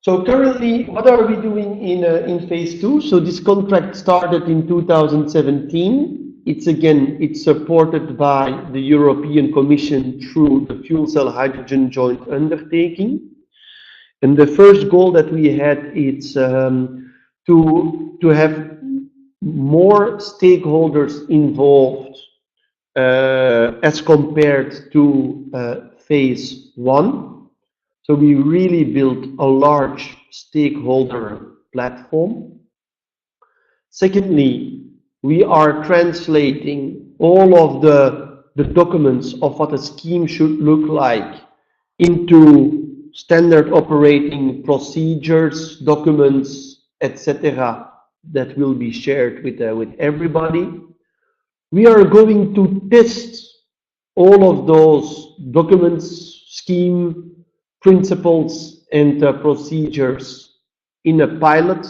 So currently, what are we doing in phase 2? So this contract started in 2017. It's supported by the European Commission through the fuel cell hydrogen joint undertaking. And the first goal that we had is to have more stakeholders involved as compared to phase 1. So we really built a large stakeholder platform. Secondly, we are translating all of the documents of what a scheme should look like into standard operating procedures, documents, etc., that will be shared with everybody. We are going to test all of those documents, scheme, principles, and procedures in a pilot.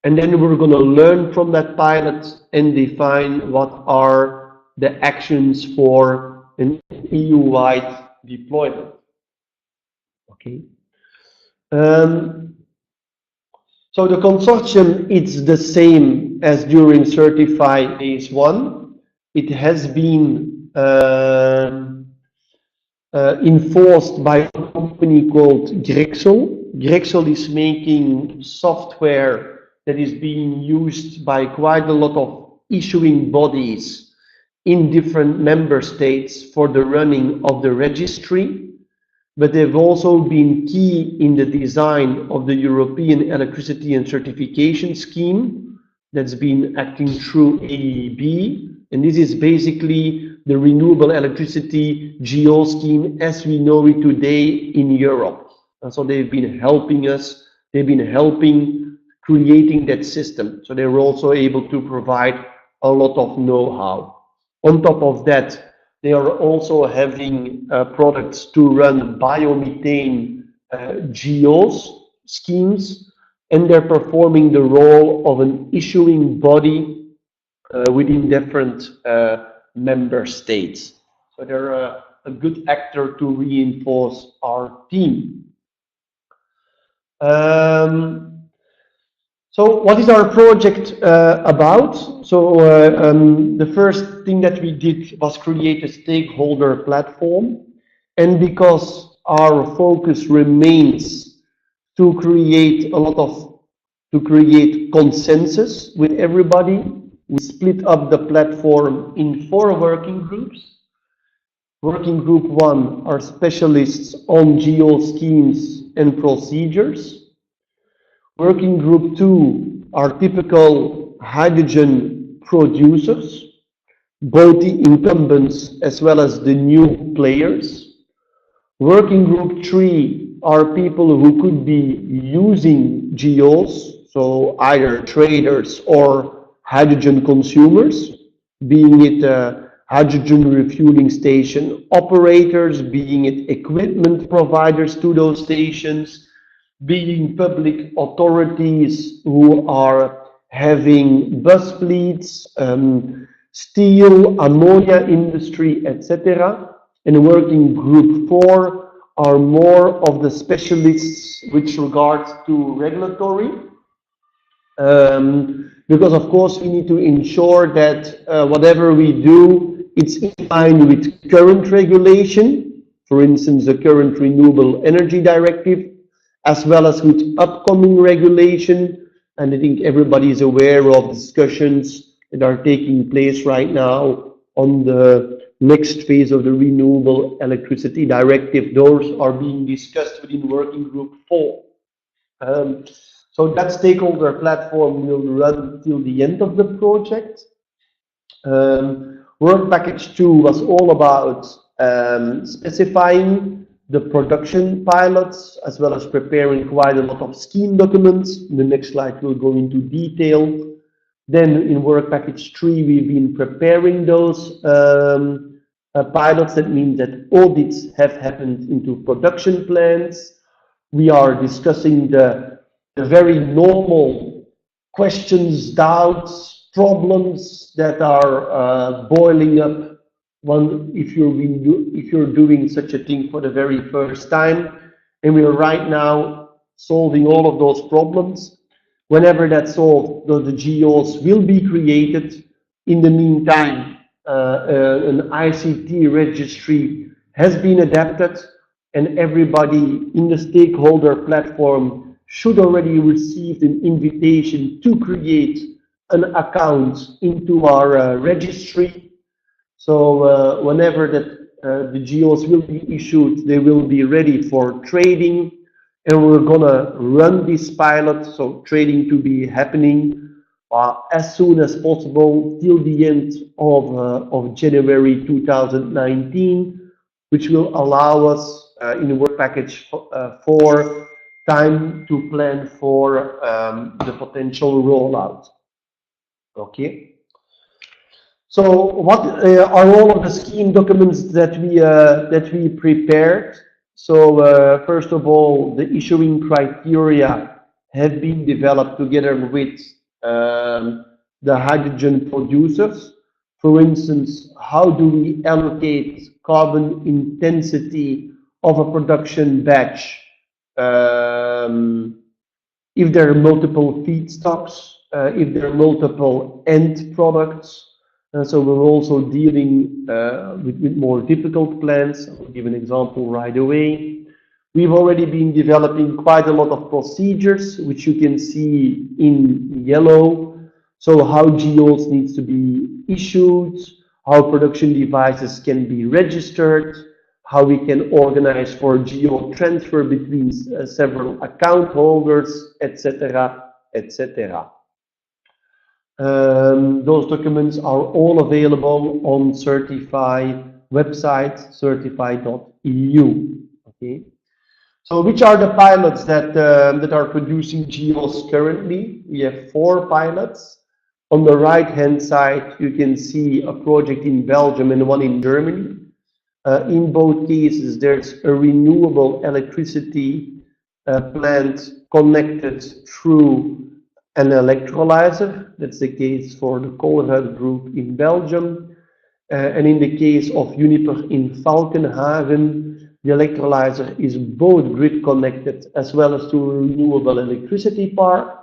And then we're going to learn from that pilot and define what are the actions for an EU-wide deployment. Okay. So the consortium, it's the same as during CertifHy phase 1. It has been enforced by a company called GREXEL. GREXEL is making software that is being used by quite a lot of issuing bodies in different member states for the running of the registry. But they've also been key in the design of the European Electricity and Certification Scheme that's been acting through AEB. And this is basically the renewable electricity GO scheme as we know it today in Europe. And so they've been helping us, they've been helping creating that system. So they were also able to provide a lot of know-how. On top of that, they are also having products to run biomethane GOs schemes, and they're performing the role of an issuing body within different member states. So they're a good actor to reinforce our team. So what is our project about? So the first thing that we did was create a stakeholder platform. And because our focus remains to create consensus with everybody, we split up the platform in 4 working groups. Working group 1 are specialists on GO schemes and procedures. Working group 2 are typical hydrogen producers, both the incumbents as well as the new players. Working group 3 are people who could be using GOs, so either traders or hydrogen consumers, being it hydrogen refueling station operators, being it equipment providers to those stations, being public authorities who are having bus fleets, steel, ammonia industry, etc. And working group 4 are more of the specialists with regards to regulatory. Because of course we need to ensure that whatever we do, it's in line with current regulation, for instance, the current Renewable Energy Directive, as well as with upcoming regulation. And I think everybody is aware of discussions that are taking place right now on the next phase of the Renewable Electricity Directive. Those are being discussed within Working Group 4. So that stakeholder platform will run till the end of the project. Work package 2 was all about specifying the production pilots, as well as preparing quite a lot of scheme documents. In the next slide, we'll go into detail. Then in work package 3, we've been preparing those pilots. That means that audits have happened into production plans. We are discussing the very normal questions, doubts, problems that are boiling up if you're doing such a thing for the very first time. And we are right now solving all of those problems. Whenever that's solved, the GOs will be created. In the meantime, an ICT registry has been adapted, and everybody in the stakeholder platform should already receive an invitation to create an account into our registry. So whenever the GOs will be issued, they will be ready for trading, and we're gonna run this pilot, so trading to be happening as soon as possible till the end of January 2019, which will allow us in the work package 4 time to plan for the potential rollout. Okay. So what are all of the scheme documents that we prepared? So first of all, the issuing criteria have been developed together with the hydrogen producers. For instance, how do we allocate carbon intensity of a production batch if there are multiple feedstocks, if there are multiple end products? So we're also dealing with more difficult plans. I'll give an example right away. We've already been developing quite a lot of procedures, which you can see in yellow. So how GOs needs to be issued, how production devices can be registered, how we can organize for GO transfer between several account holders, etc., etc. Those documents are all available on CertifHy website, certifhy.eu. Okay. So which are the pilots that are producing GOs currently? We have 4 pilots. On the right-hand side, you can see a project in Belgium and one in Germany. In both cases, there's a renewable electricity plant connected through an electrolyzer. That's the case for the Colruyt Group in Belgium. And in the case of Uniper in Falkenhagen, the electrolyzer is both grid connected as well as to a renewable electricity park.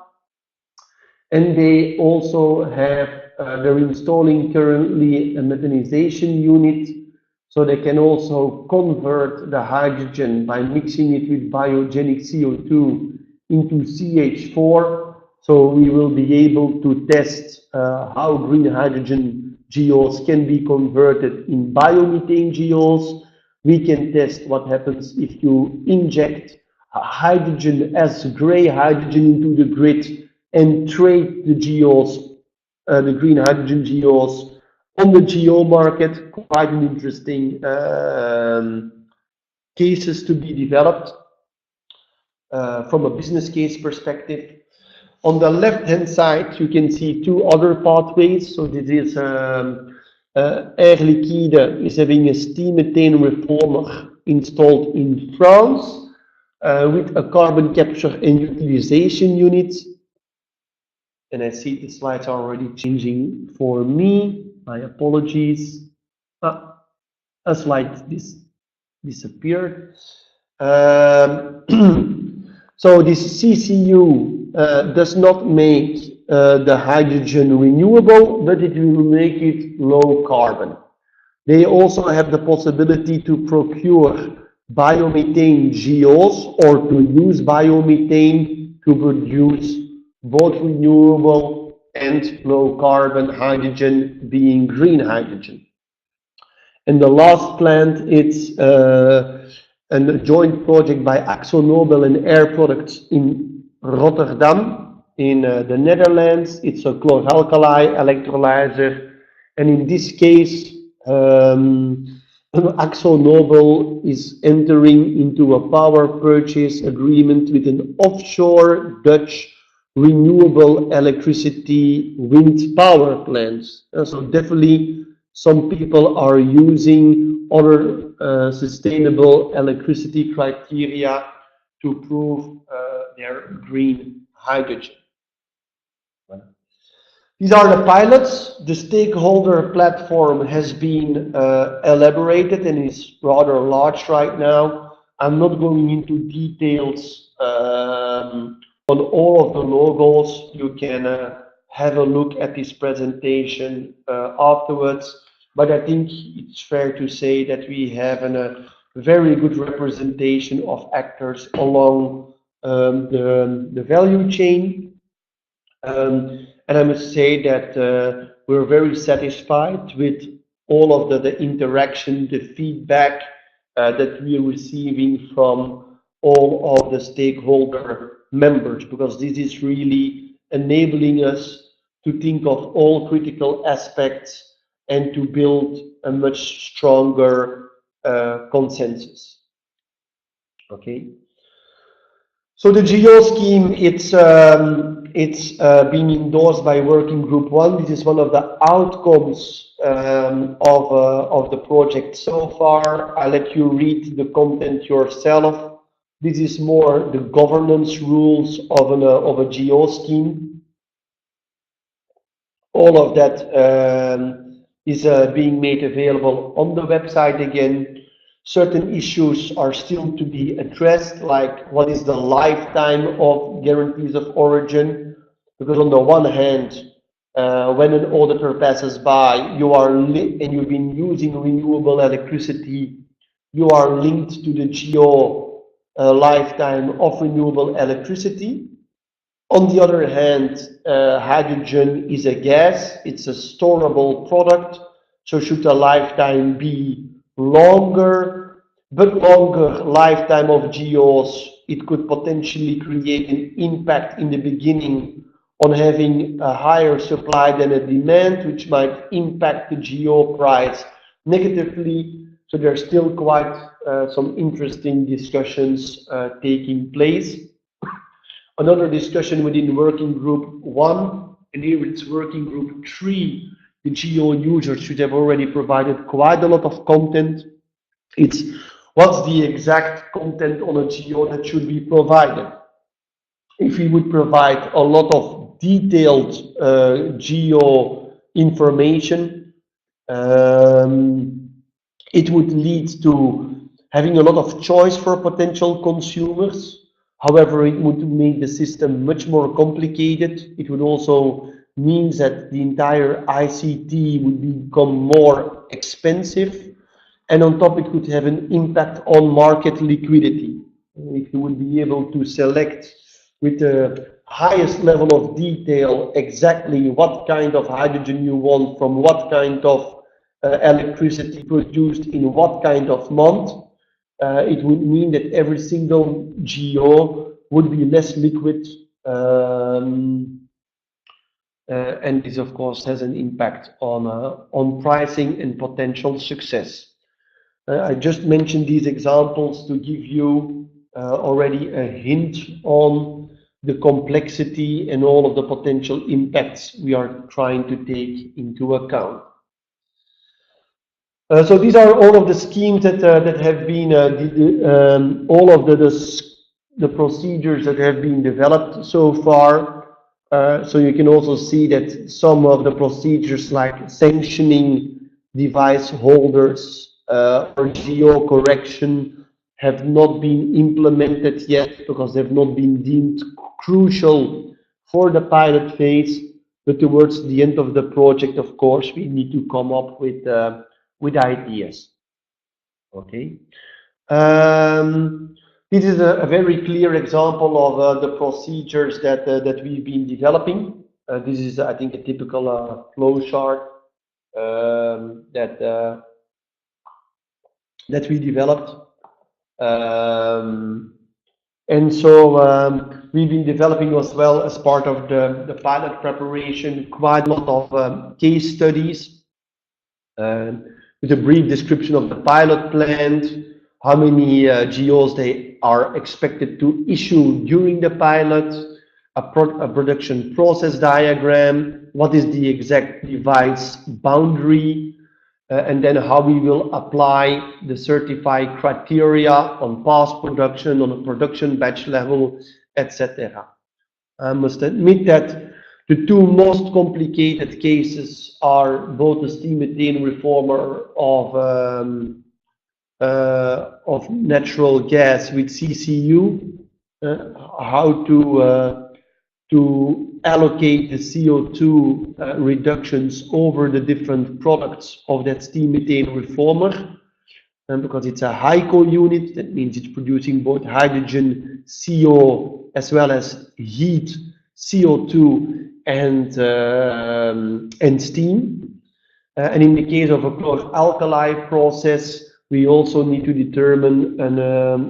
And they also have, they're installing currently a methanization unit, so they can also convert the hydrogen by mixing it with biogenic CO2 into CH4. So we will be able to test how green hydrogen GOs can be converted in biomethane GOs. We can test what happens if you inject hydrogen as gray hydrogen into the grid and trade the GOs, the green hydrogen GOs on the GO market. Quite an interesting cases to be developed from a business case perspective. On the left-hand side, you can see 2 other pathways. So this is Air Liquide is having a steam methane reformer installed in France with a carbon capture and utilization unit. And I see the slides are already changing for me. My apologies. A slide disappeared. So this CCU does not make the hydrogen renewable, but it will make it low carbon. They also have the possibility to procure biomethane GOs or to use biomethane to produce both renewable and low carbon hydrogen, being green hydrogen. And the last plant, it's a joint project by actionable and Air Products in Rotterdam in the Netherlands. It's a chloralkali electrolyzer, and in this case actionable is entering into a power purchase agreement with an offshore Dutch renewable electricity wind power plant. So definitely some people are using other sustainable electricity criteria to prove their green hydrogen. These are the pilots. The stakeholder platform has been elaborated and is rather large right now. I'm not going into details on all of the logos. You can have a look at this presentation afterwards. But I think it's fair to say that we have a very good representation of actors along the value chain. And I must say that we're very satisfied with all of the interaction, the feedback that we are receiving from all of the stakeholder members, because this is really enabling us to think of all critical aspects and to build a much stronger consensus. Okay. So the GEO scheme, it's being endorsed by Working Group 1. This is one of the outcomes of the project so far. I'll let you read the content yourself. This is more the governance rules of a GEO scheme. All of that is being made available on the website again. Certain issues are still to be addressed, like what is the lifetime of guarantees of origin? Because on the one hand, when an auditor passes by, you are and you've been using renewable electricity, you are linked to the GEO lifetime of renewable electricity. On the other hand, hydrogen is a gas, it's a storable product, so should the lifetime be longer, but longer lifetime of GEOs, it could potentially create an impact in the beginning on having a higher supply than a demand, which might impact the GEO price negatively. So there's still quite some interesting discussions taking place. Another discussion within Working Group 1, and here it's Working Group 3. The GEO users should have already provided quite a lot of content. It's what's the exact content on a GEO that should be provided. If we would provide a lot of detailed GEO information, it would lead to having a lot of choice for potential consumers. However, it would make the system much more complicated. It would also mean that the entire ICT would become more expensive. And on top, it could have an impact on market liquidity. If you would be able to select with the highest level of detail exactly what kind of hydrogen you want from what kind of electricity produced in what kind of month, it would mean that every single GEO would be less liquid, and this of course has an impact on pricing and potential success. I just mentioned these examples to give you already a hint on the complexity and all of the potential impacts we are trying to take into account. So these are all of the schemes that have been, all of the procedures that have been developed so far. So you can also see that some of the procedures like sanctioning device holders or GEO correction have not been implemented yet because they've not been deemed crucial for the pilot phase. But towards the end of the project, of course, we need to come up with ideas. Okay. This is a very clear example of the procedures that we've been developing. This is, I think, a typical flow chart that we developed. And so we've been developing as well as part of the pilot preparation quite a lot of case studies with a brief description of the pilot plan, how many GEOs they are expected to issue during the pilot, a production process diagram, what is the exact device boundary, and then how we will apply the CertifHy criteria on past production, on a production batch level, etc. I must admit that the two most complicated cases are both the steam methane reformer of of natural gas with CCU, how to allocate the CO2 reductions over the different products of that steam methane reformer. Because it's a HICO unit, that means it's producing both hydrogen, CO, as well as heat, CO2, and steam. And in the case of a chlor-alkali process, we also need to determine an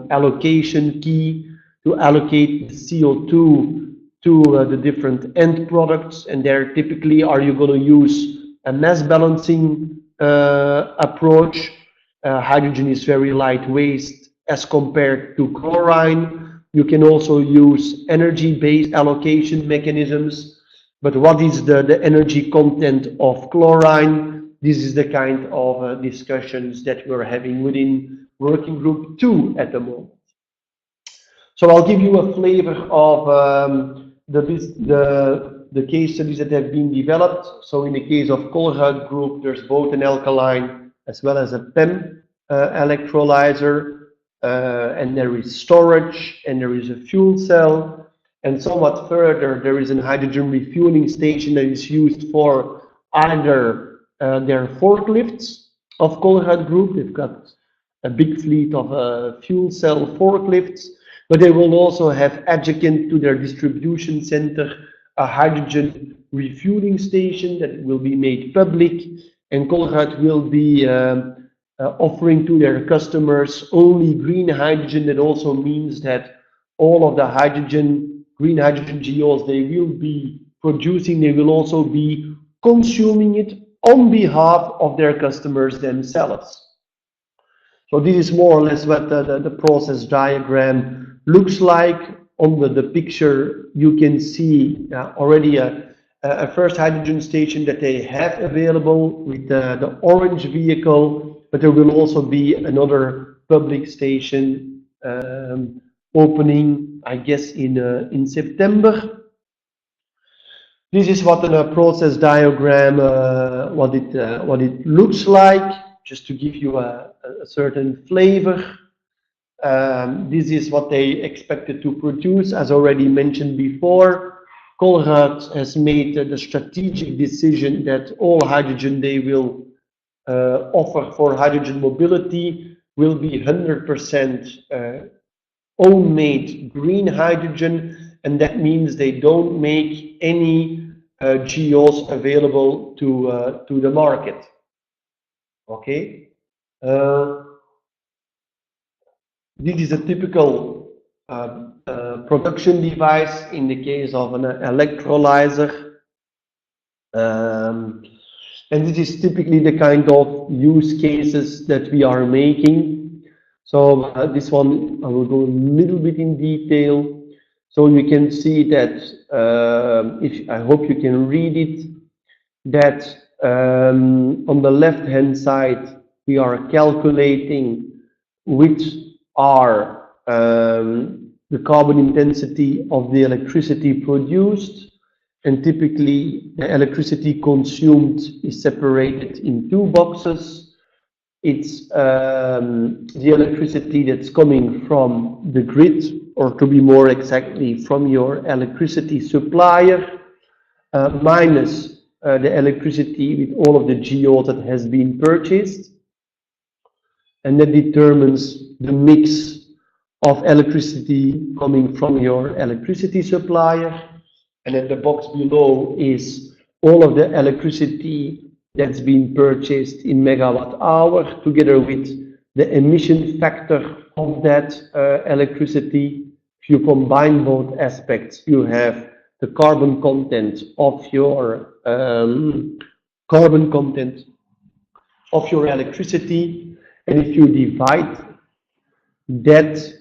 allocation key to allocate the CO2 to the different end products. And there typically are you going to use a mass balancing approach. Hydrogen is very light waste as compared to chlorine. You can also use energy-based allocation mechanisms. But what is the energy content of chlorine? This is the kind of discussions that we're having within working group 2 at the moment. So I'll give you a flavor of the case studies that have been developed. So in the case of Colruyt Group, there's both an alkaline as well as a PEM electrolyzer, and there is storage, and there is a fuel cell, and somewhat further there is a hydrogen refueling station that is used for either their forklifts of Colruyt Group. They've got a big fleet of fuel cell forklifts, but they will also have adjacent to their distribution center a hydrogen refueling station that will be made public, and Colruyt will be offering to their customers only green hydrogen. That also means that all of the green hydrogen GEOs they will be producing, they will also be consuming it on behalf of their customers themselves. So this is more or less what the process diagram looks like. On the picture, you can see already a first hydrogen station that they have available with the orange vehicle, but there will also be another public station opening, I guess, in September. This is what a process diagram, what it looks like, just to give you a certain flavor. This is what they expected to produce. As already mentioned before, Colruyt has made the strategic decision that all hydrogen they will offer for hydrogen mobility will be 100% own-made green hydrogen, and that means they don't make any GEOs available to the market. Okay. This is a typical production device in the case of an electrolyzer. And this is typically the kind of use cases that we are making. So this one, I will go a little bit in detail. So you can see that, I hope you can read it, that on the left-hand side, we are calculating which are the carbon intensity of the electricity produced, and typically the electricity consumed is separated in two boxes. It's the electricity that's coming from the grid, or to be more exactly from your electricity supplier, minus the electricity with all of the GEO that has been purchased, and that determines the mix of electricity coming from your electricity supplier. And then the box below is all of the electricity that's been purchased in megawatt hour, together with the emission factor of that electricity. If you combine both aspects, you have the carbon content of your electricity, and if you divide that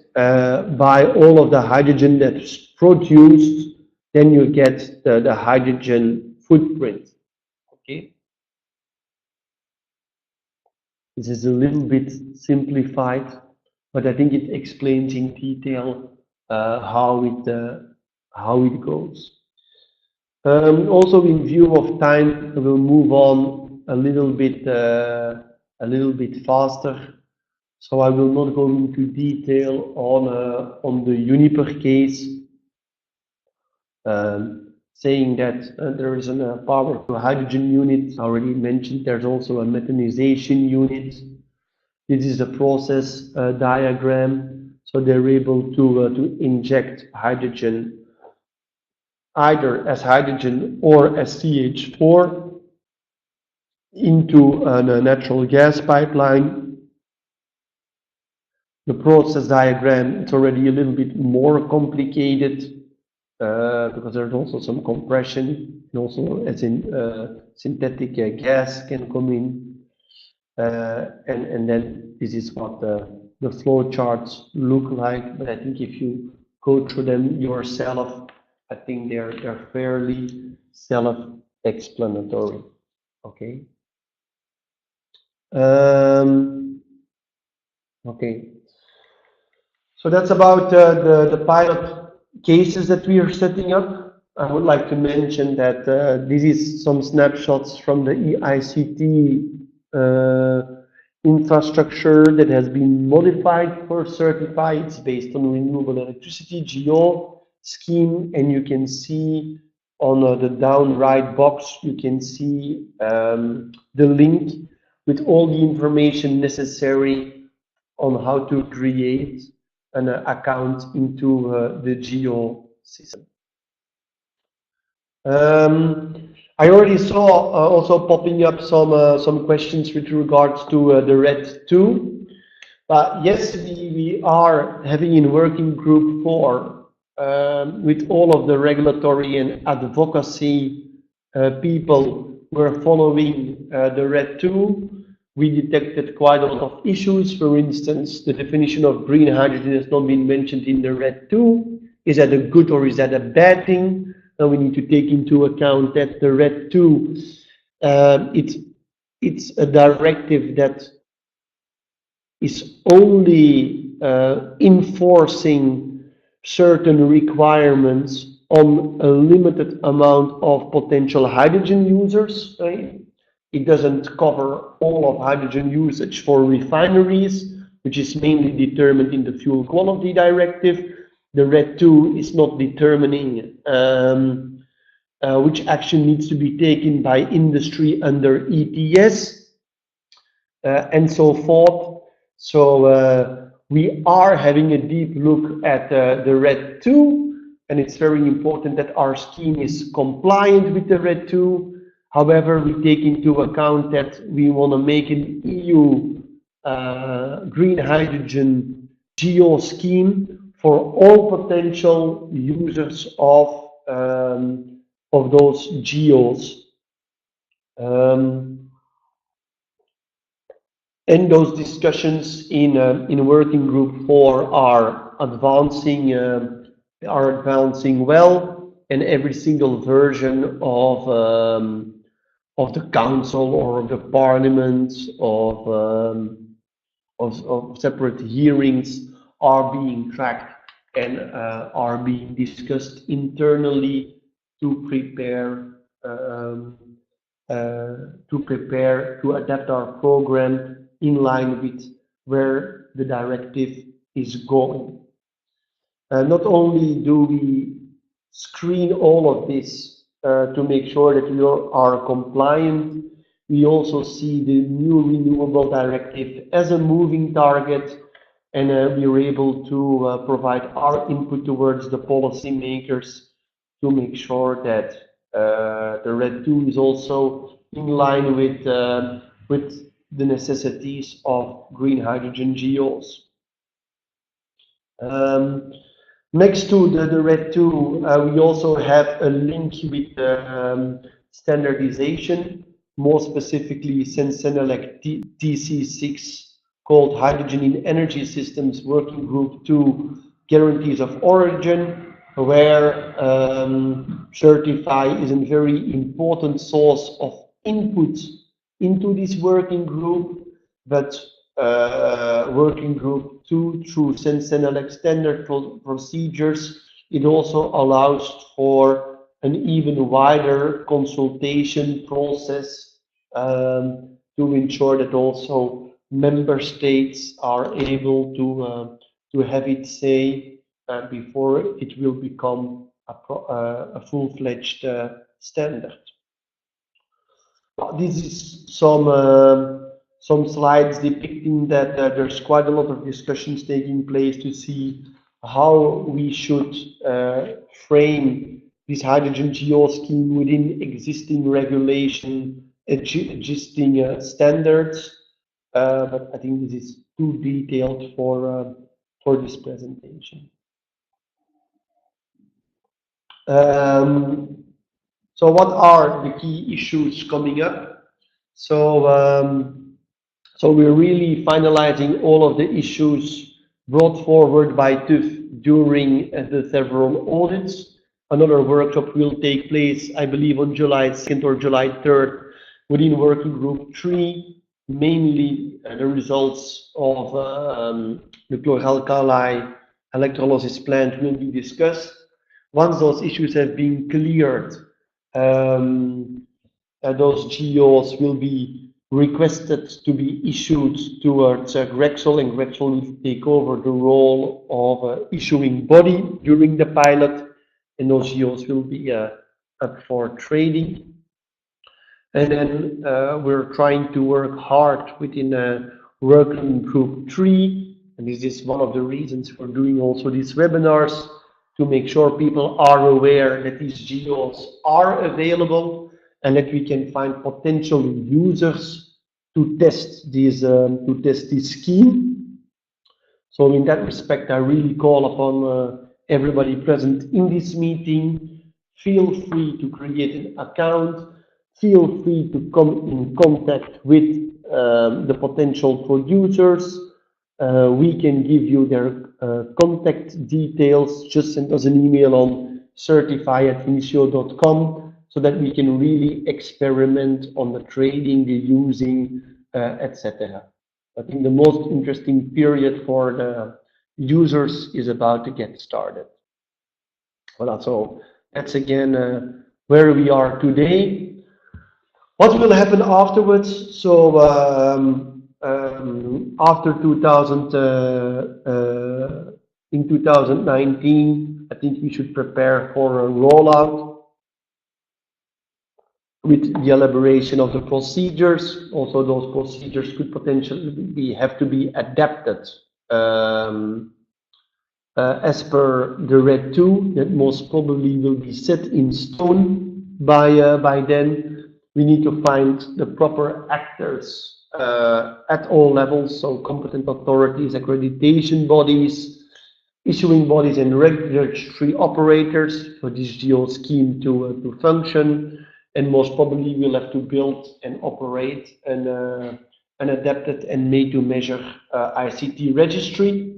by all of the hydrogen that's produced, then you get the hydrogen footprint. Okay, this is a little bit simplified, but I think it explains in detail how it goes. Also, in view of time, we'll move on a little bit faster. So I will not go into detail on the Uniper case, saying that there is a power to hydrogen unit. I already mentioned there's also a methanization unit. This is a process diagram. So they're able to inject hydrogen either as hydrogen or as CH4 into a natural gas pipeline. The process diagram, it's already a little bit more complicated because there's also some compression, and also as in synthetic gas can come in. And then this is what the flow charts look like. But I think if you go through them yourself, I think they're fairly self-explanatory. Okay. Okay. So that's about the pilot cases that we are setting up. I would like to mention that this is some snapshots from the EICT infrastructure that has been modified for CertifHy. It's based on renewable electricity GEO scheme, and you can see on the down right box, you can see the link with all the information necessary on how to create an account into the GEO system. I already saw also popping up some questions with regards to the RED 2. Yes, we are having in working group 4 with all of the regulatory and advocacy people who are following the RED 2. We detected quite a lot of issues. For instance, the definition of green hydrogen has not been mentioned in the RED 2. Is that a good or is that a bad thing? And we need to take into account that the RED 2, it's a directive that is only enforcing certain requirements on a limited amount of potential hydrogen users. Right? It doesn't cover all of hydrogen usage for refineries, which is mainly determined in the Fuel Quality Directive. The RED 2 is not determining which action needs to be taken by industry under ETS and so forth. So we are having a deep look at the RED 2, and it's very important that our scheme is compliant with the RED 2. However, we take into account that we want to make an EU green hydrogen GEO scheme for all potential users of those GEOs. And those discussions in working group 4 are advancing well, and every single version of the council or of the parliament of separate hearings are being tracked and are being discussed internally to prepare to adapt our program in line with where the directive is going. Not only do we screen all of this to make sure that we are compliant, we also see the new renewable directive as a moving target, and we are able to provide our input towards the policymakers to make sure that the RED 2 is also in line with the necessities of green hydrogen GEOs. Next to the RED 2, we also have a link with standardization, more specifically Sensenelec TC6, called Hydrogen in Energy Systems Working Group 2 Guarantees of Origin, where CertifHy is a very important source of input into this working group, but working group 2 through Sensenelec standard procedures, it also allows for an even wider consultation process to ensure that also member states are able to have it say before it will become a full-fledged standard. This is some slides depicting that there's quite a lot of discussions taking place to see how we should frame this hydrogen geo scheme within existing regulation, existing standards. But I think this is too detailed for this presentation. So what are the key issues coming up? So we're really finalizing all of the issues brought forward by TÜV during the several audits. Another workshop will take place, I believe, on July 2nd or July 3rd within Working Group 3. Mainly the results of the chloralkali electrolysis plant will be discussed. Once those issues have been cleared, those GOs will be requested to be issued towards GREXEL, and GREXEL will take over the role of issuing body during the pilot, and those GOs will be up for trading. And then we're trying to work hard within Working Group 3, and this is one of the reasons for doing also these webinars, to make sure people are aware that these GOs are available and that we can find potential users to test this scheme. So in that respect, I really call upon everybody present in this meeting. Feel free to create an account. Feel free to come in contact with the potential producers. We can give you their contact details. Just send us an email on CertifHy@hinicio.com so that we can really experiment on the trading, the using, etc. I think the most interesting period for the users is about to get started. Well, so that's again where we are today. What will happen afterwards? So after in 2019, I think we should prepare for a rollout with the elaboration of the procedures. Also, those procedures could potentially have to be adapted as per the RED 2, that most probably will be set in stone by then. We need to find the proper actors at all levels, so competent authorities, accreditation bodies, issuing bodies, and registry operators for this geo scheme to function. And most probably we'll have to build and operate an adapted and made-to-measure ICT registry,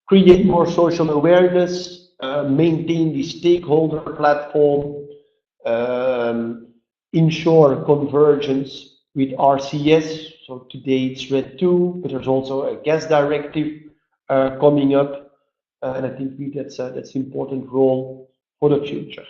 create more social awareness, maintain the stakeholder platform, ensure convergence with RCS. So today it's RED 2, but there's also a gas directive coming up, and I think that's important role for the future.